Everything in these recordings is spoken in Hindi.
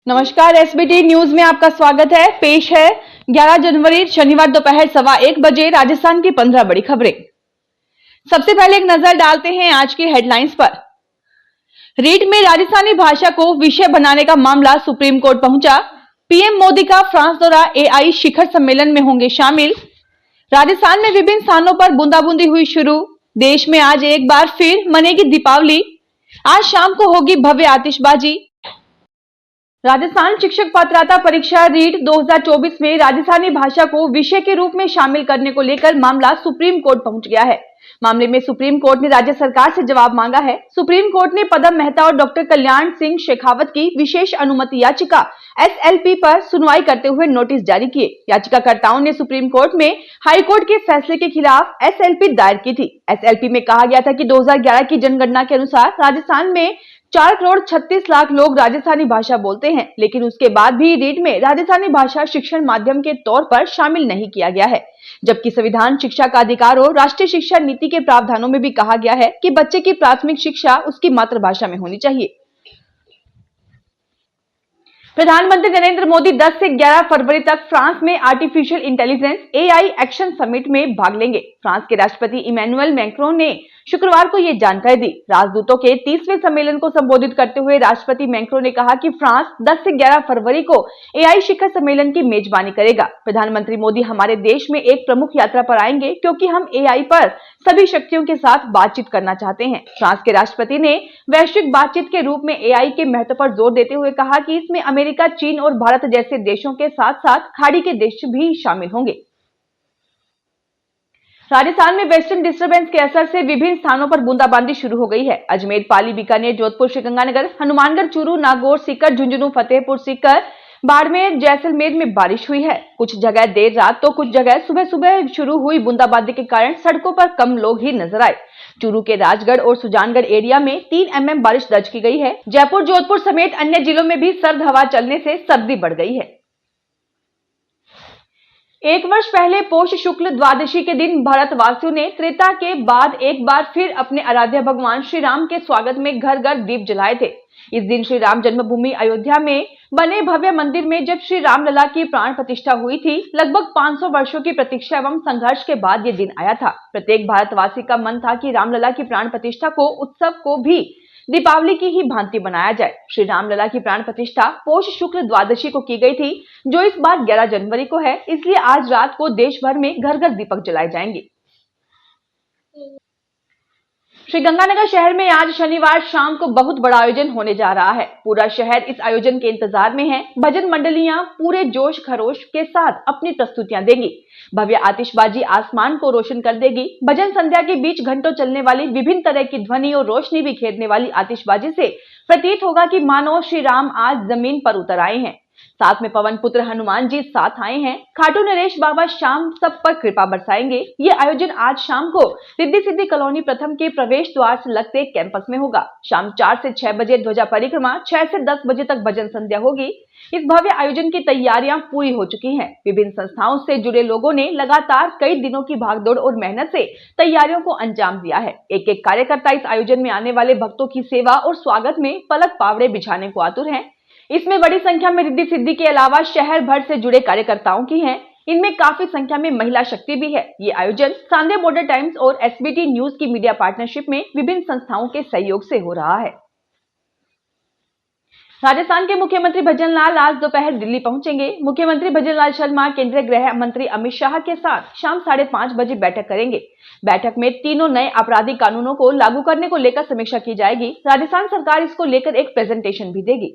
नमस्कार, एसबीटी न्यूज में आपका स्वागत है। पेश है 11 जनवरी शनिवार दोपहर 1:15 बजे राजस्थान की 15 बड़ी खबरें। सबसे पहले एक नजर डालते हैं आज की हेडलाइंस पर। रीट में राजस्थानी भाषा को विषय बनाने का मामला सुप्रीम कोर्ट पहुंचा। पीएम मोदी का फ्रांस दौरा, एआई शिखर सम्मेलन में होंगे शामिल। राजस्थान में विभिन्न स्थानों पर बूंदाबूंदी हुई शुरू। देश में आज एक बार फिर मनेगी दीपावली। आज शाम को होगी भव्य आतिशबाजी। राजस्थान शिक्षक पात्रता परीक्षा रीट 2024 में राजस्थानी भाषा को विषय के रूप में शामिल करने को लेकर मामला सुप्रीम कोर्ट पहुंच गया है। मामले में सुप्रीम कोर्ट ने राज्य सरकार से जवाब मांगा है। सुप्रीम कोर्ट ने पदम मेहता और डॉक्टर कल्याण सिंह शेखावत की विशेष अनुमति याचिका एसएलपी पर सुनवाई करते हुए नोटिस जारी किए। याचिकाकर्ताओं ने सुप्रीम कोर्ट में हाईकोर्ट के फैसले के खिलाफ एसएलपी दायर की थी। एसएलपी में कहा गया था कि 2011 की जनगणना के अनुसार राजस्थान में 4,36,00,000 लोग राजस्थानी भाषा बोलते हैं, लेकिन उसके बाद भी रीट में राजस्थानी भाषा शिक्षण माध्यम के तौर पर शामिल नहीं किया गया है। जबकि संविधान शिक्षा का अधिकार और राष्ट्रीय शिक्षा नीति के प्रावधानों में भी कहा गया है कि बच्चे की प्राथमिक शिक्षा उसकी मातृभाषा में होनी चाहिए। प्रधानमंत्री नरेंद्र मोदी 10 से 11 फरवरी तक फ्रांस में artificial intelligence AI action summit में भाग लेंगे। फ्रांस के राष्ट्रपति इमैनुअल मैक्रोन ने शुक्रवार को यह जानकारी दी। राजदूतों के 30वें सम्मेलन को संबोधित करते हुए राष्ट्रपति मैक्रोन ने कहा कि फ्रांस 10 से 11 फरवरी को एआई शिखर सम्मेलन की मेजबानी करेगा। प्रधानमंत्री मोदी हमारे देश में एक प्रमुख यात्रा पर आएंगे क्योंकि हम एआई पर सभी शक्तियों के साथ बातचीत करना चाहते हैं। फ्रांस के राष्ट्रपति ने वैश्विक बातचीत के रूप में एआई के महत्व पर जोर देते हुए कहा कि इसमें अमेरिका, चीन और भारत जैसे देशों के साथ साथ खाड़ी के देश भी शामिल होंगे। राजस्थान में वेस्टर्न डिस्टर्बेंस के असर से विभिन्न स्थानों पर बूंदाबांदी शुरू हो गई है। अजमेर, पाली, बीकानेर, जोधपुर, श्रीगंगानगर, हनुमानगढ़, चूरू, नागौर, सीकर, झुंझुनू, फतेहपुर सीकर, बाड़मेर, जैसलमेर में बारिश हुई है। कुछ जगह देर रात तो कुछ जगह सुबह सुबह शुरू हुई बूंदाबांदी के कारण सड़कों पर कम लोग ही नजर आए। चूरू के राजगढ़ और सुजानगढ़ एरिया में 3 mm बारिश दर्ज की गई है। जयपुर, जोधपुर समेत अन्य जिलों में भी सर्द हवा चलने से सर्दी बढ़ गई है। एक वर्ष पहले पोष शुक्ल द्वादशी के दिन भारतवासियों ने त्रेता के बाद एक बार फिर अपने आराध्य भगवान श्री राम के स्वागत में घर घर दीप जलाए थे। इस दिन श्री राम जन्मभूमि अयोध्या में बने भव्य मंदिर में जब श्री रामलला की प्राण प्रतिष्ठा हुई थी, लगभग 500 वर्षों की प्रतीक्षा एवं संघर्ष के बाद ये दिन आया था। प्रत्येक भारतवासी का मन था कि रामलला की प्राण प्रतिष्ठा को उत्सव को भी दीपावली की ही भांति बनाया जाए। श्री रामलला की प्राण प्रतिष्ठा पोष शुक्ल द्वादशी को की गई थी, जो इस बार 11 जनवरी को है। इसलिए आज रात को देश भर में घर घर दीपक जलाए जाएंगे। श्रीगंगानगर शहर में आज शनिवार शाम को बहुत बड़ा आयोजन होने जा रहा है। पूरा शहर इस आयोजन के इंतजार में है। भजन मंडलियां पूरे जोश खरोश के साथ अपनी प्रस्तुतियां देंगी। भव्य आतिशबाजी आसमान को रोशन कर देगी। भजन संध्या के बीच घंटों चलने वाली विभिन्न तरह की ध्वनि और रोशनी भी खेदने वाली आतिशबाजी से प्रतीत होगा कि मानो श्री राम आज जमीन पर उतर आए हैं। साथ में पवन पुत्र हनुमान जी साथ आए हैं। खाटू नरेश बाबा शाम सब पर कृपा बरसाएंगे। ये आयोजन आज शाम को रिद्धि सिद्धि कॉलोनी प्रथम के प्रवेश द्वार से लगते कैंपस में होगा। शाम 4 से 6 बजे ध्वजा परिक्रमा, 6 से 10 बजे तक भजन संध्या होगी। इस भव्य आयोजन की तैयारियां पूरी हो चुकी हैं। विभिन्न संस्थाओं से जुड़े लोगों ने लगातार कई दिनों की भागदौड़ और मेहनत से तैयारियों को अंजाम दिया है। एक एक कार्यकर्ता इस आयोजन में आने वाले भक्तों की सेवा और स्वागत में पलक पावड़े बिछाने को आतुर हैं। इसमें बड़ी संख्या में रिद्धि सिद्धि के अलावा शहर भर से जुड़े कार्यकर्ताओं की हैं। इनमें काफी संख्या में महिला शक्ति भी है। ये आयोजन संडे मॉडर्न टाइम्स और एसबीटी न्यूज की मीडिया पार्टनरशिप में विभिन्न संस्थाओं के सहयोग से हो रहा है। राजस्थान के मुख्यमंत्री भजन लाल आज दोपहर दिल्ली पहुंचेंगे। मुख्यमंत्री भजन लाल शर्मा केंद्रीय गृह मंत्री अमित शाह के साथ शाम 5:30 बजे बैठक करेंगे। बैठक में तीनों नए आपराधिक कानूनों को लागू करने को लेकर समीक्षा की जाएगी। राजस्थान सरकार इसको लेकर एक प्रेजेंटेशन भी देगी।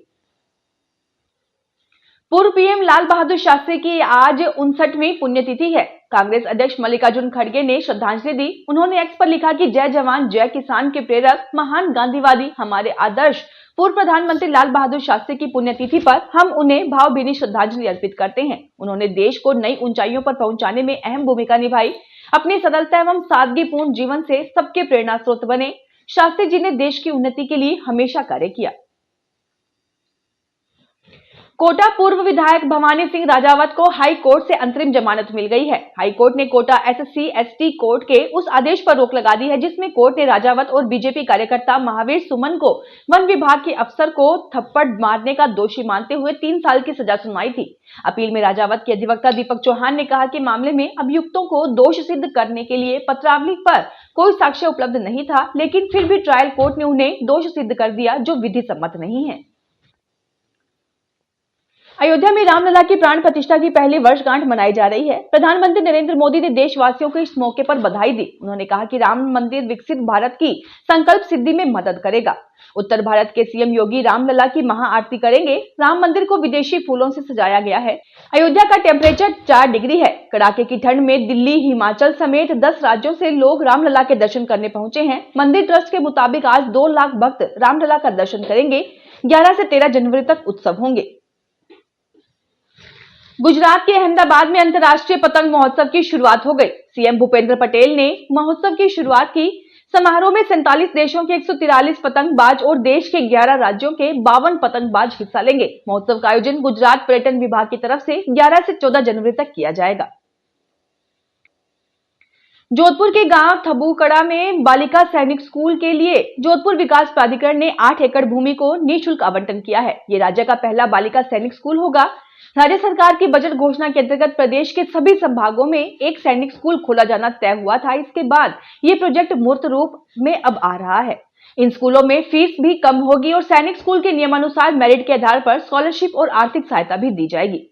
पूर्व पीएम लाल बहादुर शास्त्री की आज 59वीं पुण्यतिथि है। कांग्रेस अध्यक्ष मल्लिकार्जुन खड़गे ने श्रद्धांजलि दी। उन्होंने एक्स पर लिखा कि जय जवान जय किसान के प्रेरक, महान गांधीवादी, हमारे आदर्श पूर्व प्रधानमंत्री लाल बहादुर शास्त्री की पुण्यतिथि पर हम उन्हें भावभीनी श्रद्धांजलि अर्पित करते हैं। उन्होंने देश को नई ऊंचाइयों पर पहुंचाने में अहम भूमिका निभाई। अपनी सरलता एवं सादगीपूर्ण जीवन से सबके प्रेरणा स्रोत बने। शास्त्री जी ने देश की उन्नति के लिए हमेशा कार्य किया। कोटा पूर्व विधायक भवानी सिंह राजावत को हाई कोर्ट से अंतरिम जमानत मिल गई है। हाई कोर्ट ने कोटा एससी एसटी कोर्ट के उस आदेश पर रोक लगा दी है जिसमें कोर्ट ने राजावत और बीजेपी कार्यकर्ता महावीर सुमन को वन विभाग के अफसर को थप्पड़ मारने का दोषी मानते हुए 3 साल की सजा सुनवाई थी। अपील में राजावत के अधिवक्ता दीपक चौहान ने कहा कि मामले में अभियुक्तों को दोष सिद्ध करने के लिए पत्रावली पर कोई साक्ष्य उपलब्ध नहीं था, लेकिन फिर भी ट्रायल कोर्ट ने उन्हें दोष सिद्ध कर दिया जो विधि सम्मत नहीं है। अयोध्या में रामलला की प्राण प्रतिष्ठा की पहली वर्षगांठ मनाई जा रही है। प्रधानमंत्री नरेंद्र मोदी ने देशवासियों को इस मौके पर बधाई दी। उन्होंने कहा कि राम मंदिर विकसित भारत की संकल्प सिद्धि में मदद करेगा। उत्तर भारत के सीएम योगी रामलला की महाआरती करेंगे। राम मंदिर को विदेशी फूलों से सजाया गया है। अयोध्या का टेम्परेचर 4 डिग्री है। कड़ाके की ठंड में दिल्ली, हिमाचल समेत 10 राज्यों से लोग रामलला के दर्शन करने पहुंचे हैं। मंदिर ट्रस्ट के मुताबिक आज 2 लाख भक्त रामलला का दर्शन करेंगे। 11 से 13 जनवरी तक उत्सव होंगे। गुजरात के अहमदाबाद में अंतर्राष्ट्रीय पतंग महोत्सव की शुरुआत हो गई। सीएम भूपेंद्र पटेल ने महोत्सव की शुरुआत की। समारोह में 47 देशों के 143 पतंगबाज और देश के 11 राज्यों के 52 पतंगबाज हिस्सा लेंगे। महोत्सव का आयोजन गुजरात पर्यटन विभाग की तरफ से 11 से 14 जनवरी तक किया जाएगा। जोधपुर के गांव थबूकड़ा में बालिका सैनिक स्कूल के लिए जोधपुर विकास प्राधिकरण ने 8 एकड़ भूमि को निःशुल्क आवंटन किया है। ये राज्य का पहला बालिका सैनिक स्कूल होगा। राज्य सरकार की बजट घोषणा के अंतर्गत प्रदेश के सभी संभागों में एक सैनिक स्कूल खोला जाना तय हुआ था। इसके बाद ये प्रोजेक्ट मूर्त रूप में अब आ रहा है। इन स्कूलों में फीस भी कम होगी और सैनिक स्कूल के नियमानुसार मेरिट के आधार पर स्कॉलरशिप और आर्थिक सहायता भी दी जाएगी।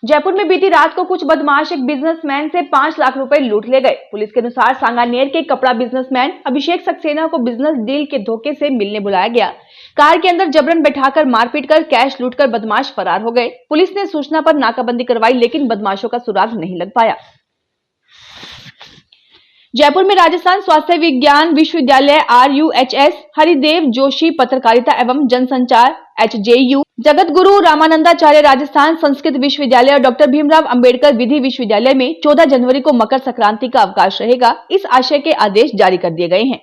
जयपुर में बीती रात को कुछ बदमाश एक बिजनेसमैन से 5 लाख रुपए लूट ले गए। पुलिस के अनुसार सांगानेर के कपड़ा बिजनेसमैन अभिषेक सक्सेना को बिजनेस डील के धोखे से मिलने बुलाया गया। कार के अंदर जबरन बैठाकर मारपीट कर कैश लूटकर बदमाश फरार हो गए। पुलिस ने सूचना पर नाकाबंदी करवाई, लेकिन बदमाशों का सुराग नहीं लग पाया। जयपुर में राजस्थान स्वास्थ्य विज्ञान विश्वविद्यालय RUHS, हरिदेव जोशी पत्रकारिता एवं जनसंचार HJU, जगत गुरु रामानंदाचार्य राजस्थान संस्कृत विश्वविद्यालय और डॉक्टर भीमराव अंबेडकर विधि विश्वविद्यालय में 14 जनवरी को मकर संक्रांति का अवकाश रहेगा। इस आशय के आदेश जारी कर दिए गए हैं।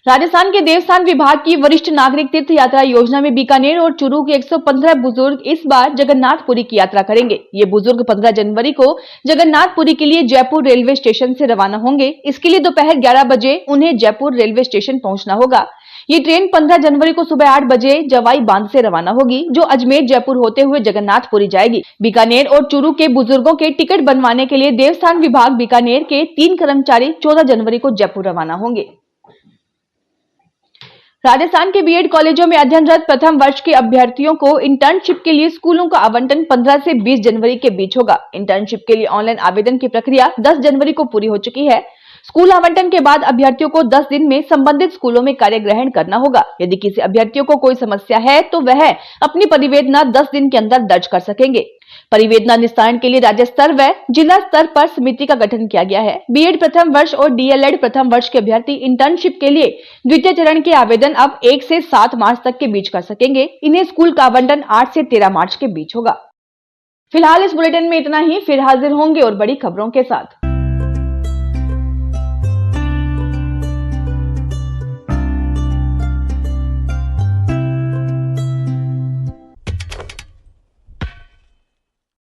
राजस्थान के देवस्थान विभाग की वरिष्ठ नागरिक तीर्थ यात्रा योजना में बीकानेर और चूरू के 115 बुजुर्ग इस बार जगन्नाथपुरी की यात्रा करेंगे। ये बुजुर्ग 15 जनवरी को जगन्नाथपुरी के लिए जयपुर रेलवे स्टेशन से रवाना होंगे। इसके लिए दोपहर 11 बजे उन्हें जयपुर रेलवे स्टेशन पहुंचना होगा। ये ट्रेन 15 जनवरी को सुबह 8 बजे जवाई बांध से रवाना होगी, जो अजमेर जयपुर होते हुए जगन्नाथपुरी जाएगी। बीकानेर और चूरू के बुजुर्गों के टिकट बनवाने के लिए देवस्थान विभाग बीकानेर के 3 कर्मचारी 14 जनवरी को जयपुर रवाना होंगे। राजस्थान के बीएड कॉलेजों में अध्ययनरत प्रथम वर्ष के अभ्यर्थियों को इंटर्नशिप के लिए स्कूलों का आवंटन 15 से 20 जनवरी के बीच होगा। इंटर्नशिप के लिए ऑनलाइन आवेदन की प्रक्रिया 10 जनवरी को पूरी हो चुकी है। स्कूल आवंटन के बाद अभ्यर्थियों को 10 दिन में संबंधित स्कूलों में कार्य ग्रहण करना होगा। यदि किसी अभ्यर्थियों को कोई समस्या है तो वह अपनी परिवेदना 10 दिन के अंदर दर्ज कर सकेंगे। परिवेदना निस्तारण के लिए राज्य स्तर व जिला स्तर पर समिति का गठन किया गया है। बीएड प्रथम वर्ष और डीएलएड प्रथम वर्ष के अभ्यर्थी इंटर्नशिप के लिए द्वितीय चरण के आवेदन अब 1 से 7 मार्च तक के बीच कर सकेंगे। इन्हें स्कूल का आवंटन 8 से 13 मार्च के बीच होगा। फिलहाल इस बुलेटिन में इतना ही। फिर हाजिर होंगे और बड़ी खबरों के साथ।